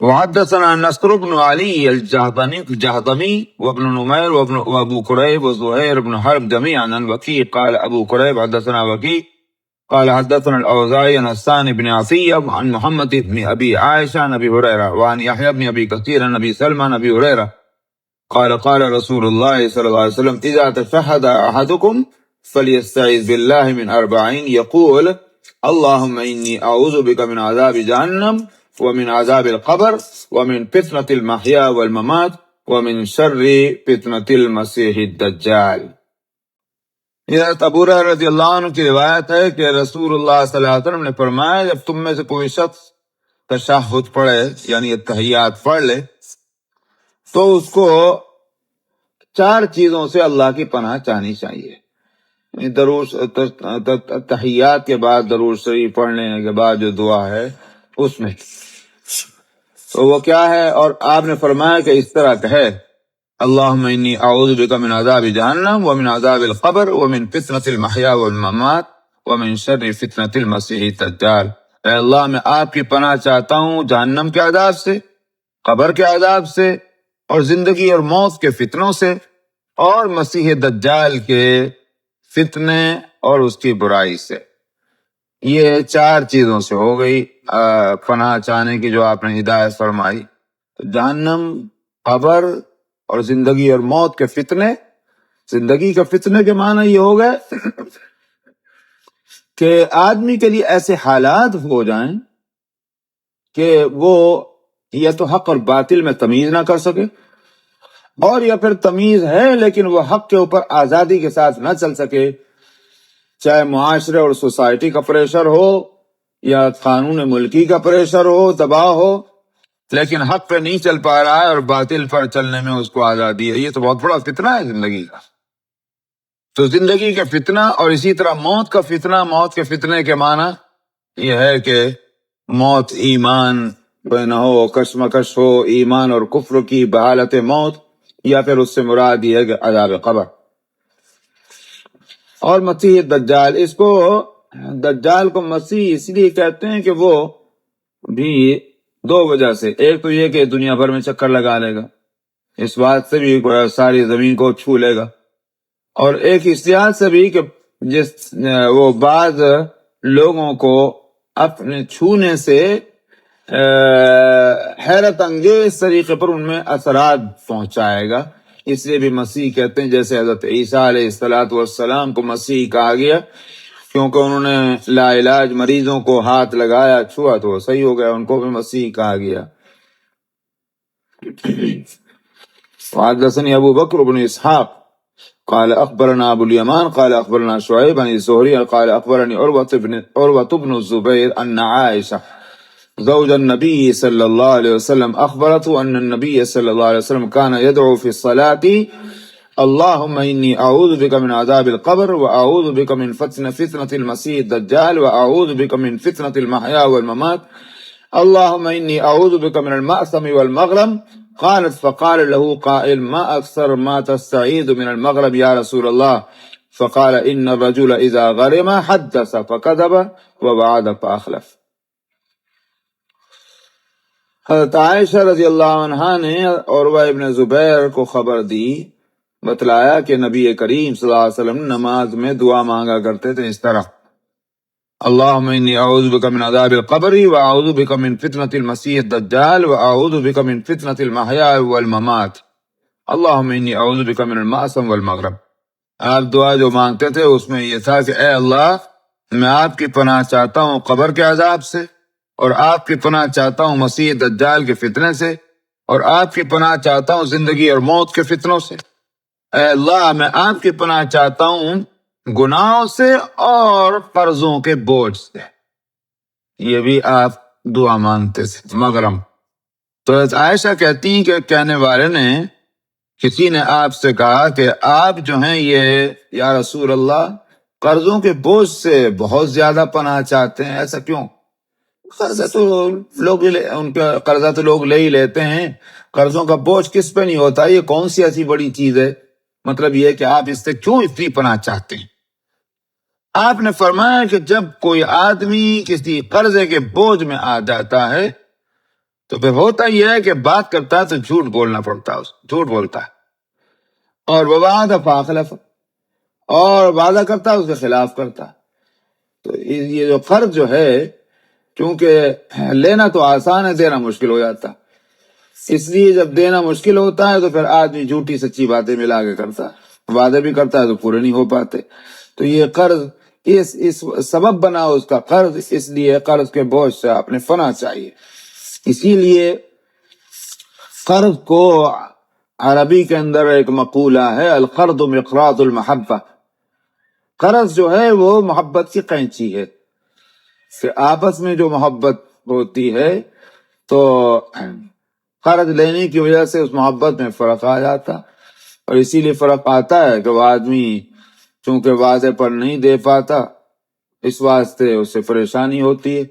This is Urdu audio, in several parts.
وحدثنا نصر بن علي الجهضمي وابن نمير وابو كريب وزهير بن حرب جميعا عن وكيع قال ابو كريب حدثنا وكيع قال حدثنا الاوزاعي عن حسان بن عطية عن محمد بن ابي عائشة عن ابي هريرة وعن يحيى بن ابي كثير عن ابي سلمى عن ابي هريرة قال رسول الله صلى الله عليه وسلم اذا تشهد احدكم فليستعذ بالله من 40 يقول اللهم اني اعوذ بك من عذاب جهنم ومن عذاب القبر ومن فتنة المحيا والممات ومن شر فتنة المسیح الدجال۔ حضرت ابو ہریرہ رضی اللہ عنہ کی روایت ہے کہ رسول اللہ صلی اللہ علیہ وسلم نے فرمایا جب تم میں سے کوئی شخص تشہد پڑھے یعنی تحیات پڑھ لے تو اس کو 4 چیزوں سے اللہ کی پناہ چاہنی چاہیے۔ تحیات کے بعد درود شریف پڑھنے کے بعد جو دعا ہے اس میں تو وہ کیا ہے، اور آپ نے فرمایا کہ اس طرح کہے اللہم انی اعوذ بک من عذاب جہنم ومن عذاب القبر ومن فتنة المحیا والممات ومن شر فتنة المسیح الدجال۔ اے اللہ میں آپ کی پناہ چاہتا ہوں جہنم کے عذاب سے، قبر کے عذاب سے، اور زندگی اور موت کے فتنوں سے، اور مسیح دجال کے فتنے اور اس کی برائی سے۔ یہ 4 چیزوں سے ہو گئی پناہ چاہنے کی جو آپ نے ہدایت فرمائی۔ جہنم، قبر اور زندگی اور موت کے فتنے۔ زندگی کے فتنے کے معنی یہ ہو گئے کہ آدمی کے لیے ایسے حالات ہو جائیں کہ وہ یا تو حق اور باطل میں تمیز نہ کر سکے، اور یا پھر تمیز ہے لیکن وہ حق کے اوپر آزادی کے ساتھ نہ چل سکے، چاہے معاشرے اور سوسائٹی کا پریشر ہو یا قانون ملکی کا پریشر ہو، دباؤ ہو، لیکن حق پہ نہیں چل پا رہا ہے اور باطل پر چلنے میں اس کو آزادی ہے۔ یہ تو بہت بڑا فتنہ ہے زندگی کا۔ تو زندگی کا فتنہ اور اسی طرح موت کا فتنہ۔ موت کے فتنے کے معنی یہ ہے کہ موت ایمان پہ نہ ہو، کشمکش ہو ایمان اور کفر کی بحالت موت، یا پھر اس سے مراد یہ ہے کہ عذاب قبر۔ اور مسیح دجال، اس کو دجال کو مسیح اس لیے کہتے ہیں کہ وہ بھی 2 وجہ سے۔ ایک تو یہ کہ دنیا بھر میں چکر لگا لے گا، اس بات سے بھی ساری زمین کو چھو لے گا، اور ایک اس لحاظ سے بھی کہ وہ بعض لوگوں کو اپنے چھونے سے حیرت انگیز طریقے پر ان میں اثرات پہنچائے گا۔ اس لیے بھی مسیح کہتے ہیں، جیسے حضرت عیسیٰ علیہ السلام کو مسیح کہا گیا کیونکہ انہوں نے لا علاج مریضوں کو ہاتھ لگایا، چھوا تو وہ صحیح ہو گیا، ان کو بھی مسیح کہا گیا۔ وحدثني ابو بکر بن اسحاق قال اخبرنا ابو اليمان قال اخبرنا شعيب عن الزهري قال اخبرني عروة بن الزبير ان عائشة زوج النبي صلى الله عليه وسلم اخبرته ان النبي صلى الله عليه وسلم كان يدعو في الصلاة اللهم اني اعوذ بك من عذاب القبر واعوذ بك من فتنة المسيح الدجال واعوذ بك من فتنة المحيا والممات اللهم اني اعوذ بك من المأثم والمغرم۔ قالت فقال له قائل ما اكثر ما تستعيذ من المغرب يا رسول الله؟ فقال ان الرجل اذا غرم حدث فكذب ووعد فاخلف۔ حضرت عائشہ رضی اللہ عنہا نے عروہ ابن زبیر کو خبر دی، بتلایا کہ نبی کریم صلی اللہ علیہ وسلم نماز میں دعا مانگا کرتے تھے اس طرح اللہم انی اعوذ بک من عذاب القبر واعوذ بک من فتنة المسیح الدجال واعوذ بک من فتنة المحیا والممات اللہم انی اعوذ بک من المأثم والمغرب۔ آپ دعا جو مانگتے تھے اس میں یہ تھا کہ اے اللہ میں آپ کی پناہ چاہتا ہوں قبر کے عذاب سے، اور آپ کی پناہ چاہتا ہوں مسیح دجال کے فتنے سے، اور آپ کی پناہ چاہتا ہوں زندگی اور موت کے فتنوں سے۔ اے اللہ میں آپ کی پناہ چاہتا ہوں گناہوں سے اور قرضوں کے بوجھ سے۔ یہ بھی آپ دعا مانگتے تھے، مغرم۔ تو عائشہ کہتی ہیں کہ کہنے والے نے، کسی نے آپ سے کہا کہ آپ جو ہیں یہ یا رسول اللہ قرضوں کے بوجھ سے بہت زیادہ پناہ چاہتے ہیں، ایسا کیوں؟ قرضہ تو لوگ لے ہی لیتے ہیں، قرضوں کا بوجھ کس پہ نہیں ہوتا؟ یہ کون سی ایسی بڑی چیز ہے؟ مطلب یہ کہ آپ اس سے کیوں اتنی پناہ چاہتے ہیں؟ آپ نے فرمایا کہ جب کوئی آدمی کسی قرضے کے بوجھ میں آ جاتا ہے تو پھر ہوتا یہ ہے کہ بات کرتا ہے تو جھوٹ بولنا پڑتا ہے، جھوٹ بولتا ہے، اور ووعد فاخلف، اور وعدہ کرتا ہے اس کے خلاف کرتا ہے۔ تو یہ جو قرض جو ہے، چونکہ لینا تو آسان ہے، دینا مشکل ہو جاتا ہے، اس لیے جب دینا مشکل ہوتا ہے تو پھر آدمی جھوٹی سچی باتیں ملا کے کرتا ہے، وعدے بھی کرتا ہے تو پورے نہیں ہو پاتے۔ تو یہ قرض اس سبب بنا اس کا قرض، اس لیے قرض کے بوجھ سے اپنے فنا چاہیے۔ اسی لیے قرض کو عربی کے اندر ایک مقولہ ہے، القرض مقراض المحبہ، قرض جو ہے وہ محبت کی قینچی ہے، کہ آپس میں جو محبت ہوتی ہے تو قرض لینے کی وجہ سے اس محبت میں فرق آ جاتا، اور اسی لیے فرق آتا ہے کہ وہ آدمی چونکہ وعدے پر نہیں دے پاتا، اس واسطے اس سے پریشانی ہوتی ہے۔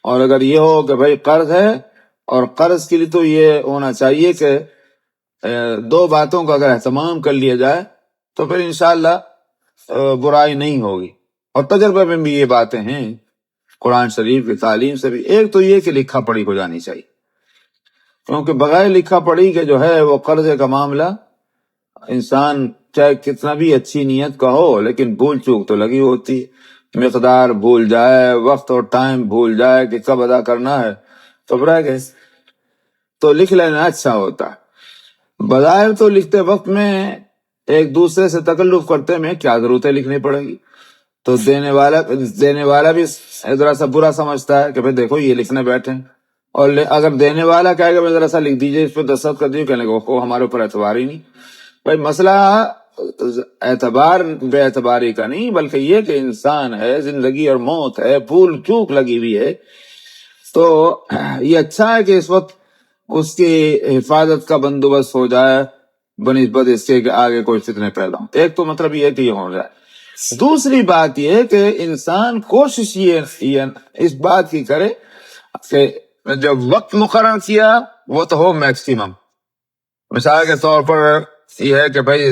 اور اگر یہ ہو کہ بھائی قرض ہے، اور قرض کے لیے تو یہ ہونا چاہیے کہ دو باتوں کا اگر اہتمام کر لیا جائے تو پھر انشاءاللہ برائی نہیں ہوگی۔ اور تجربے میں بھی یہ باتیں ہیں، قرآن شریف کی تعلیم سے بھی۔ ایک تو یہ کہ لکھا پڑھی ہو جانی چاہیے، کیونکہ بغیر لکھا پڑھی کے جو ہے وہ قرضے کا معاملہ، انسان چاہے کتنا بھی اچھی نیت کا ہو لیکن بھول چوک تو لگی ہوتی ہے، مقدار بھول جائے، وقت اور ٹائم بھول جائے کہ کب ادا کرنا ہے تو رہ گئے۔ تو لکھ لینا اچھا ہوتا ہے۔ بظاہر تو لکھتے وقت میں ایک دوسرے سے تکلف کرتے میں کیا ضرورت ہے لکھنی پڑے گی، تو دینے والا بھی ذرا سا برا سمجھتا ہے کہ بھئی دیکھو یہ لکھنے بیٹھے ہیں، اور اگر دینے والا کہے گا ذرا سا لکھ دیجئے، اس پہ دستخط کر دیجئے، کہنے کو ہمارے اوپر اعتبار ہی نہیں۔ بھئی مسئلہ اعتبار بے اعتباری کا نہیں، بلکہ یہ کہ انسان ہے، زندگی اور موت ہے، بھول چوک لگی ہوئی ہے، تو یہ اچھا ہے کہ اس وقت اس کی حفاظت کا بندوبست ہو جائے بنسبت اس کے کہ آگے کوئی فتنے پیدا ہوں۔ ایک تو مطلب یہ ہے کہ یہ ہو جائے۔ دوسری بات یہ ہے کہ انسان کوشش یہ اس بات کی کرے کہ جب وقت مقرر کیا وہ تو ہو میکسیمم۔ مثال کے طور پر یہ ہے کہ بھائی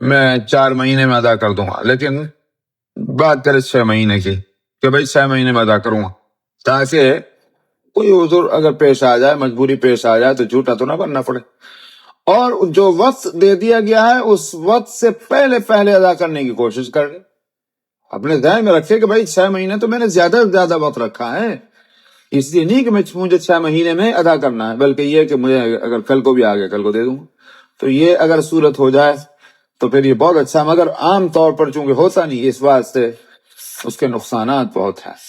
میں 4 مہینے میں ادا کر دوں گا، لیکن بات کرے 6 مہینے کی کہ بھائی 6 مہینے میں ادا کروں گا، تاکہ کوئی عذر اگر پیش آ جائے، مجبوری پیش آ جائے تو جھوٹا تو نہ بننا پڑے۔ اور جو وقت دے دیا گیا ہے اس وقت سے پہلے ادا کرنے کی کوشش کر لیں۔ اپنے ذہن میں رکھے کہ بھائی 6 مہینے تو میں نے زیادہ سے زیادہ وقت رکھا ہے، اس لیے نہیں کہ مجھے 6 مہینے میں ادا کرنا ہے، بلکہ یہ کہ مجھے اگر کل کو بھی آ گیا کل کو دے دوں گا۔ تو یہ اگر صورت ہو جائے تو پھر یہ بہت اچھا، مگر عام طور پر چونکہ ہوتا نہیں، اس واسطے اس کے نقصانات بہت ہیں۔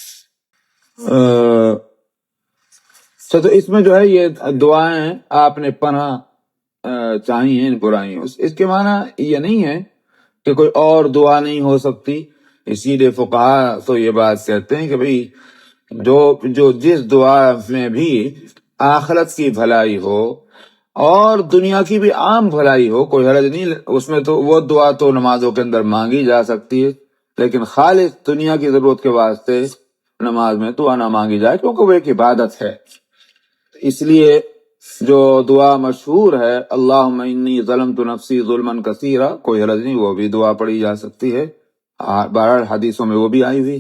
تو اس میں جو ہے یہ دعائیں آپ نے پناہ چاہی ہیں ان برائیوں، اس کے معنی یہ نہیں ہے کہ کوئی اور دعا نہیں ہو سکتی۔ اسی لیے فقہا تو یہ بات کہتے ہیں کہ بھئی جو جس دعا میں بھی آخرت کی بھلائی ہو اور دنیا کی بھی عام بھلائی ہو، کوئی حرج نہیں اس میں، تو وہ دعا تو نمازوں کے اندر مانگی جا سکتی ہے، لیکن خالص دنیا کی ضرورت کے واسطے نماز میں دعا نہ مانگی جائے، کیونکہ وہ ایک عبادت ہے۔ اس لیے جو دعا مشہور ہے، اللہم انی ظلمت نفسی ظلما کثیرا، کوئی حرج نہیں، وہ بھی دعا پڑھی جا سکتی ہے، بہرحال حدیثوں میں وہ بھی آئی ہوئی۔